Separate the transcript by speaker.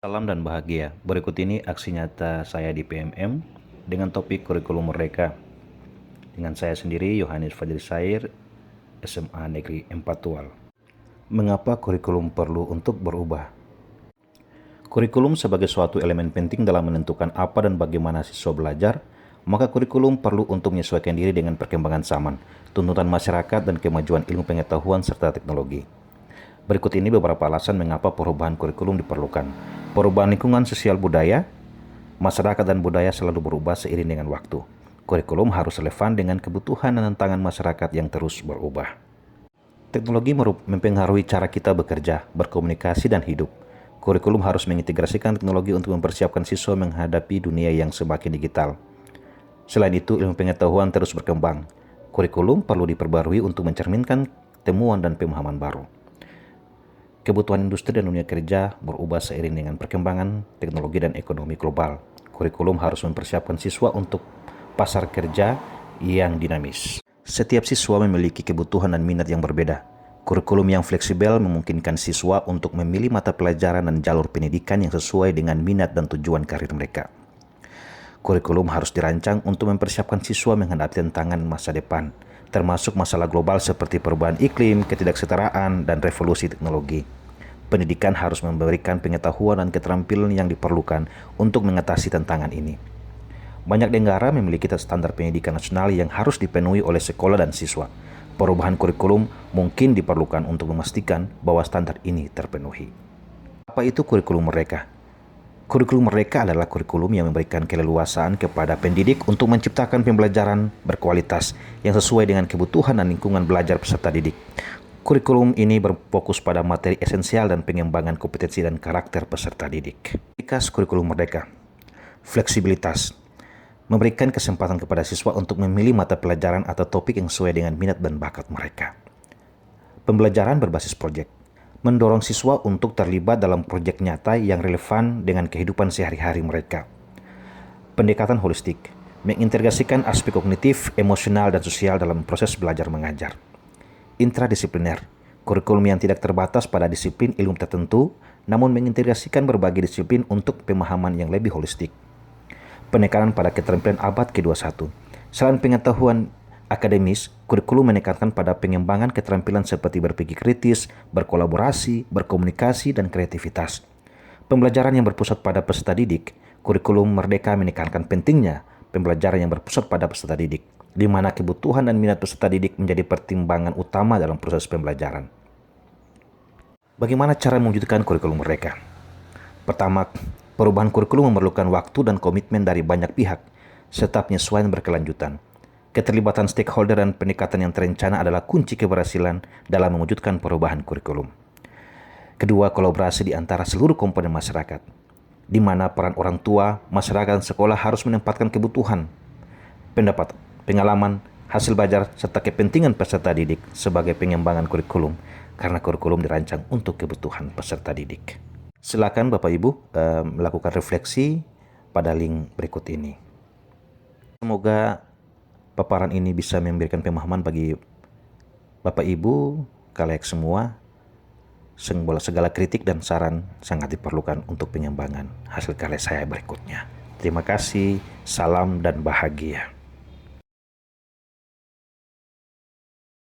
Speaker 1: Salam dan bahagia. Berikut ini aksi nyata saya di PMM dengan topik kurikulum merdeka. Dengan saya sendiri, Yohanes Fajri Sair, SMA Negeri 4 Tual. Mengapa kurikulum perlu untuk berubah? Kurikulum sebagai suatu elemen penting dalam menentukan apa dan bagaimana siswa belajar, maka kurikulum perlu untuk menyesuaikan diri dengan perkembangan zaman, tuntutan masyarakat dan kemajuan ilmu pengetahuan serta teknologi. Berikut ini beberapa alasan mengapa perubahan kurikulum diperlukan. Perubahan lingkungan sosial budaya, masyarakat dan budaya selalu berubah seiring dengan waktu. Kurikulum harus relevan dengan kebutuhan dan tantangan masyarakat yang terus berubah. Teknologi mempengaruhi cara kita bekerja, berkomunikasi, dan hidup. Kurikulum harus mengintegrasikan teknologi untuk mempersiapkan siswa menghadapi dunia yang semakin digital. Selain itu, ilmu pengetahuan terus berkembang. Kurikulum perlu diperbarui untuk mencerminkan temuan dan pemahaman baru. Kebutuhan industri dan dunia kerja berubah seiring dengan perkembangan teknologi dan ekonomi global. Kurikulum harus mempersiapkan siswa untuk pasar kerja yang dinamis. Setiap siswa memiliki kebutuhan dan minat yang berbeda. Kurikulum yang fleksibel memungkinkan siswa untuk memilih mata pelajaran dan jalur pendidikan yang sesuai dengan minat dan tujuan karir mereka. Kurikulum harus dirancang untuk mempersiapkan siswa menghadapi tantangan masa depan, termasuk masalah global seperti perubahan iklim, ketidaksetaraan, dan revolusi teknologi. Pendidikan harus memberikan pengetahuan dan keterampilan yang diperlukan untuk mengatasi tantangan ini. Banyak negara memiliki standar pendidikan nasional yang harus dipenuhi oleh sekolah dan siswa. Perubahan kurikulum mungkin diperlukan untuk memastikan bahwa standar ini terpenuhi. Apa itu kurikulum merdeka? Kurikulum merdeka adalah kurikulum yang memberikan keleluasaan kepada pendidik untuk menciptakan pembelajaran berkualitas yang sesuai dengan kebutuhan dan lingkungan belajar peserta didik. Kurikulum ini berfokus pada materi esensial dan pengembangan kompetensi dan karakter peserta didik. Khas kurikulum merdeka. Fleksibilitas. Memberikan kesempatan kepada siswa untuk memilih mata pelajaran atau topik yang sesuai dengan minat dan bakat mereka. Pembelajaran berbasis proyek. Mendorong siswa untuk terlibat dalam proyek nyata yang relevan dengan kehidupan sehari-hari mereka. Pendekatan holistik. Mengintegrasikan aspek kognitif, emosional, dan sosial dalam proses belajar mengajar. Intradisipliner, kurikulum yang tidak terbatas pada disiplin ilmu tertentu, namun mengintegrasikan berbagai disiplin untuk pemahaman yang lebih holistik. Penekanan pada keterampilan abad ke-21. Selain pengetahuan akademis, kurikulum menekankan pada pengembangan keterampilan seperti berpikir kritis, berkolaborasi, berkomunikasi, dan kreativitas. Pembelajaran yang berpusat pada peserta didik, kurikulum merdeka menekankan pentingnya pembelajaran yang berpusat pada peserta didik, di mana kebutuhan dan minat peserta didik menjadi pertimbangan utama dalam proses pembelajaran. Bagaimana cara mewujudkan kurikulum merdeka? Pertama, perubahan kurikulum memerlukan waktu dan komitmen dari banyak pihak, serta penyesuaian berkelanjutan. Keterlibatan stakeholder dan pendekatan yang terencana adalah kunci keberhasilan dalam mewujudkan perubahan kurikulum. Kedua, kolaborasi di antara seluruh komponen masyarakat, di mana peran orang tua, masyarakat, dan sekolah harus menempatkan kebutuhan, pendapat, pengalaman, hasil belajar, serta kepentingan peserta didik sebagai pengembangan kurikulum, karena kurikulum dirancang untuk kebutuhan peserta didik. Silakan Bapak Ibu melakukan refleksi pada link berikut ini. Semoga paparan ini bisa memberikan pemahaman bagi Bapak Ibu, kalian semua. Segala kritik dan saran sangat diperlukan untuk pengembangan hasil karya saya berikutnya. Terima kasih, salam dan bahagia.